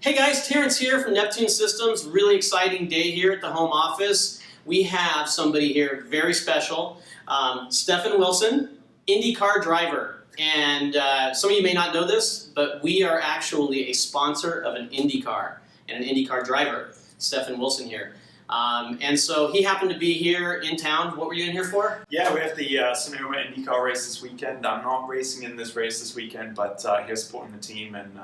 Hey guys, Terence here from Neptune Systems. Really exciting day here at the home office. We have somebody here very special, Stefan Wilson, IndyCar driver. And some of you may not know this, but we are actually a sponsor of an IndyCar and an IndyCar driver, Stefan Wilson here. And so he happened to be here in town. What were you in here for? Yeah, we have the Sonoma IndyCar race this weekend. I'm not racing in this race this weekend, but here supporting the team and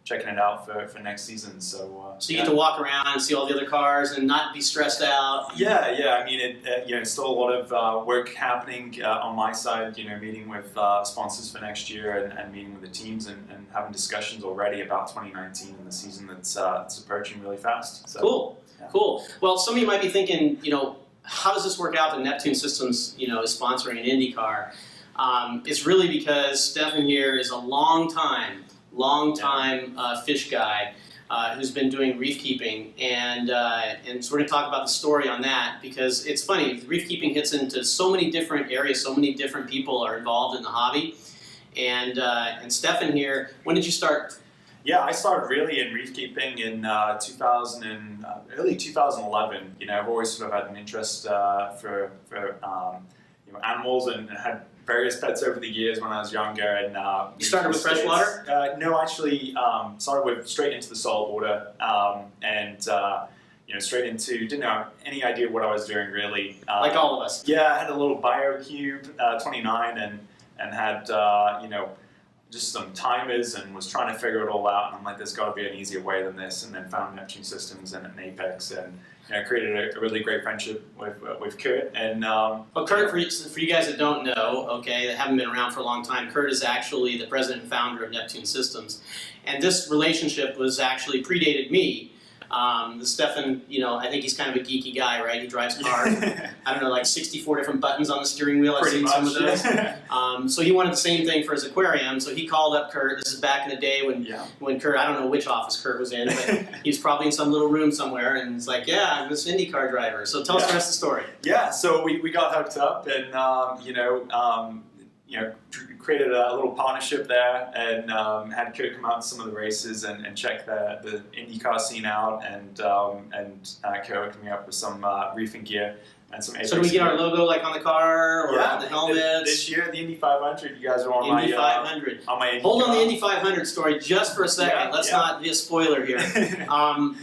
checking it out for next season. So you get to walk around and see all the other cars and not be stressed out. Yeah. I mean, it's still a lot of work happening on my side. Meeting with sponsors for next year and meeting with the teams and having discussions already about 2019 and the season that's approaching really fast. So, cool. Yeah. Cool. Well, some of you might be thinking, how does this work out that Neptune Systems, is sponsoring an IndyCar? It's really because Stefan here is a long-time fish guy who's been doing reef keeping, and so we're going to talk about the story on that because it's funny. Reef keeping hits into so many different areas, so many different people are involved in the hobby, and Stefan here. When did you start? Yeah, I started really in reef keeping in early 2011. I've always sort of had an interest for animals and had various pets over the years when I was younger. And you started with freshwater? No, actually started with straight into the saltwater and straight into, didn't have any idea what I was doing really. Like all of us. Yeah, I had a little BioCube 29 and had just some timers and was trying to figure it all out, and I'm like, there's got to be an easier way than this, and then found Neptune Systems and Apex, and created a really great friendship with Kurt. And well, Kurt, for you guys that don't know, okay, that haven't been around for a long time, Kurt is actually the president and founder of Neptune Systems, and this relationship was actually predated me. The Stefan, I think he's kind of a geeky guy, right? He drives cars. I don't know, like 64 different buttons on the steering wheel. I've seen some of those. So he wanted the same thing for his aquarium. So he called up Kurt. This is back in the day when Kurt, I don't know which office Kurt was in, but he was probably in some little room somewhere, and he's like, "Yeah, I'm this IndyCar driver." So tell us the rest of the story. Yeah. So we got hooked up, and created a little partnership there, and had Kurt come out to some of the races and check the IndyCar scene out, and Kurt hooked me up with some reefing gear and some Apex. So do we get our logo like on the car or on the helmets? This year, the Indy 500, you guys are on Indy 500. On my Hold on the Indy 500 story just for a second. Let's not be a spoiler here.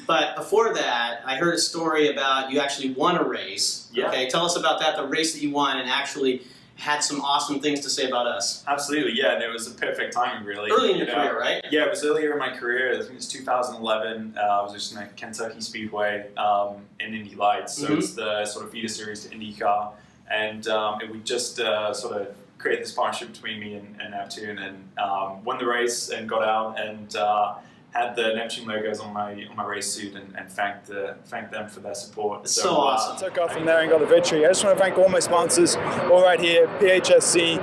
But before that, I heard a story about you actually won a race. Yeah. Okay, tell us about that, the race that you won, and actually had some awesome things to say about us. Absolutely, yeah, and it was a perfect timing, really. Early in your career, right? Yeah, it was earlier in my career. I think it was 2011. I was just in a Kentucky Speedway in Indy Lights, so it's the sort of feeder series to IndyCar, and we just sort of created this partnership between me and Neptune, and won the race and got out and had the Neptune logos on my race suit and thanked them for their support. It's so awesome. Took off from there and got the victory. I just want to thank all my sponsors, all right here, PHSC,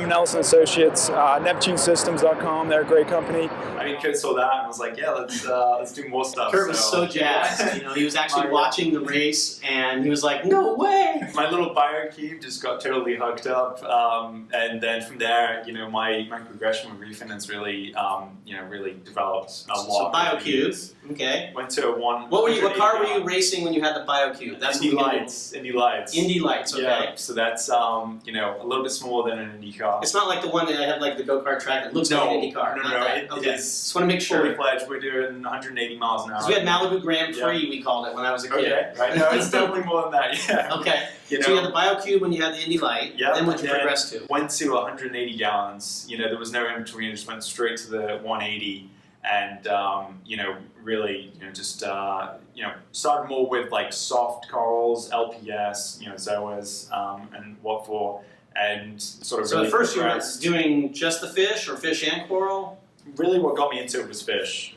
Nelson Associates, NeptuneSystems.com. They're a great company. I mean, Kurt saw that and was like, yeah, let's do more stuff. Kurt was so jazzed. He was actually watching the race, and he was like, no way! My little BioCube just got totally hooked up, and then from there, my progression with reefing has really, really developed a lot. So BioCube, okay. Went to one. What car were you racing when you had the BioCube? That's Indy Lights. Indy Lights, okay. Yeah, so that's a little bit smaller than an Indy car. It's not like the one that I have like the go-kart track that looks like an Indy car. No, it is. Just want to make sure. Fully fledged. We're doing 180 miles an hour. We had Malibu Grand Prix, we called it when I was a kid. Okay, right. No, it's definitely more than that. Yeah. Okay. So you had the BioCube when you had the Indy Light. Yeah. Then what did you progress to? Went to 180 gallons. There was no in between. Just went straight to the 180. And really, just started more with like soft corals, LPS, Zoas, and what for, and sort of. So really at first progressed. you were doing just the fish, or fish and coral? Really, what got me into it was fish.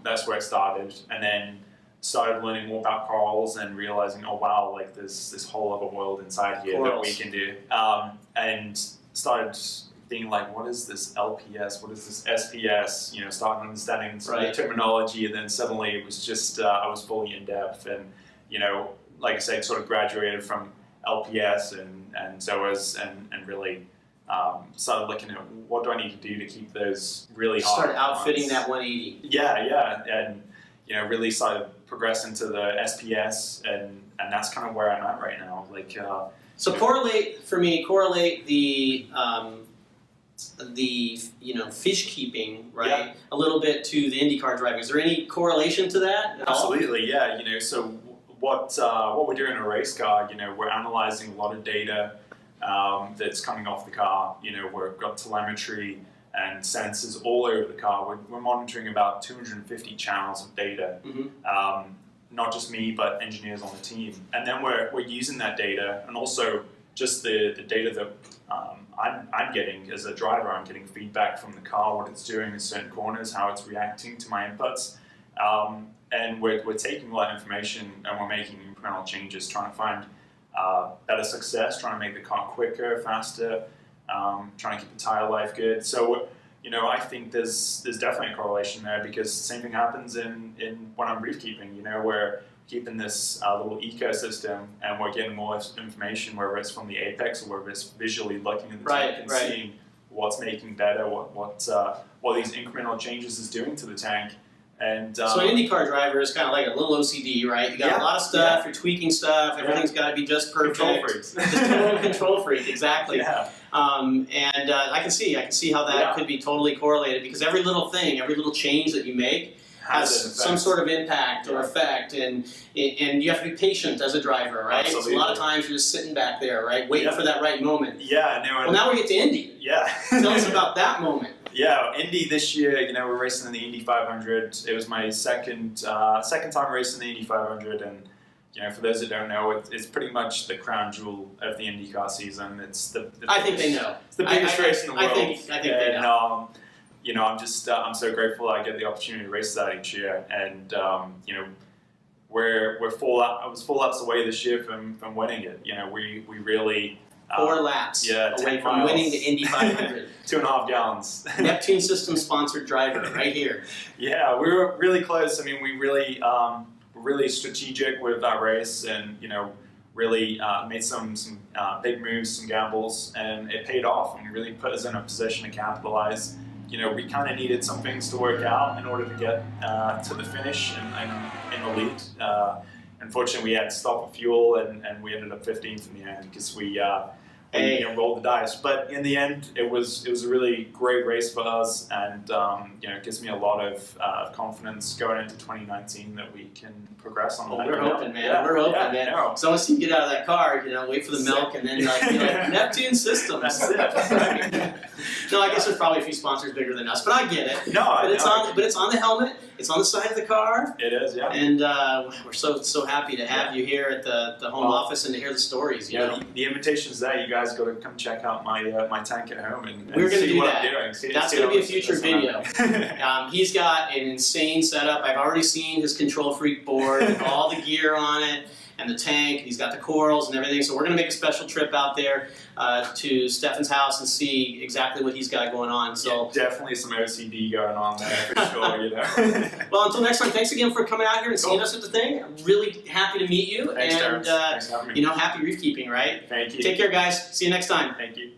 That's where it started, and then started learning more about corals and realizing, oh wow, like there's this whole other world inside here that we can do, and started being like, what is this LPS? What is this SPS? Starting understanding some of the terminology, and then suddenly it was just I was fully in depth, and like I said, sort of graduated from LPS and ZOAs and really started looking at what do I need to do to keep those really hot. Started outfitting that 180. Yeah, and really started progressing to the SPS, and that's kind of where I'm at right now. Like, so correlate the fish keeping, right? Yeah. A little bit to the IndyCar driving. Is there any correlation to that at all? Absolutely, yeah. So what we do in a race car, we're analyzing a lot of data that's coming off the car. We've got telemetry and sensors all over the car. We're monitoring about 250 channels of data. Mm-hmm. Not just me, but engineers on the team. And then we're using that data, and also just the data that I'm getting as a driver. I'm getting feedback from the car, what it's doing in certain corners, how it's reacting to my inputs. And we're taking all that information and we're making incremental changes, trying to find better success, trying to make the car quicker, faster, trying to keep the tire life good. So, I think there's definitely a correlation there, because the same thing happens in when I'm reef keeping. We're keeping this little ecosystem, and we're getting more information, whether it's from the apex or whether it's visually looking at the tank and seeing what's making better, what these incremental changes is doing to the tank. And so an IndyCar driver is kind of like a little OCD, right? You got a lot of stuff, you're tweaking stuff, everything's got to be just perfect. Control freaks. Just a little control freak, exactly. Yeah. I can see how that could be totally correlated, because every little thing, every little change that you make has some sort of impact or effect, and you have to be patient as a driver, right? Absolutely. So a lot of times you're just sitting back there, right, waiting for that right moment. Yeah. No, well, now we get to Indy. Yeah. Tell us about that moment. Yeah, Indy this year, we're racing in the Indy 500. It was my second time racing the Indy 500, and for those that don't know, it's pretty much the crown jewel of the IndyCar season. It's the I think they know. It's the biggest race in the world. I think they know. I'm so grateful I get the opportunity to race that each year, and we're 4 laps. I was 4 laps away this year from winning it. We really 4 laps away from winning the Indy 500. 2.5 gallons. Neptune Systems sponsored driver right here. Yeah, we were really close. I mean, we really really strategic with our race, and really made some big moves, some gambles, and it paid off and really put us in a position to capitalize. We kind of needed some things to work out in order to get to the finish and in the lead. Unfortunately, we had to stop for fuel, and we ended up 15th in the end, because we rolled the dice. But in the end, it was a really great race for us, and it gives me a lot of confidence going into 2019 that we can progress on. Well, we're hoping, man. Yeah, we're hoping, man. No. So once you get out of that car, wait for the milk, and then be like Neptune Systems. That's it. No, I guess there's probably a few sponsors bigger than us, but I get it. No, but it's on the helmet. It's on the side of the car. It is, yeah. And we're so happy to have you here at the home office and to hear the stories. The invitation's there. You guys got to come check out my tank at home and we're going to see do what that. I'm doing. That's going to be a future video. He's got an insane setup. I've already seen his control freak board with all the gear on it and the tank. He's got the corals and everything. So we're going to make a special trip out there to Stefan's house and see exactly what he's got going on. So definitely some OCD going on there for sure. Well, until next time, thanks again for coming out here and seeing us at the thing. I'm really happy to meet you. Thanks, and Terence. Thanks for having me. happy reef keeping, right? Thank you. Take care, guys. See you next time. Thank you.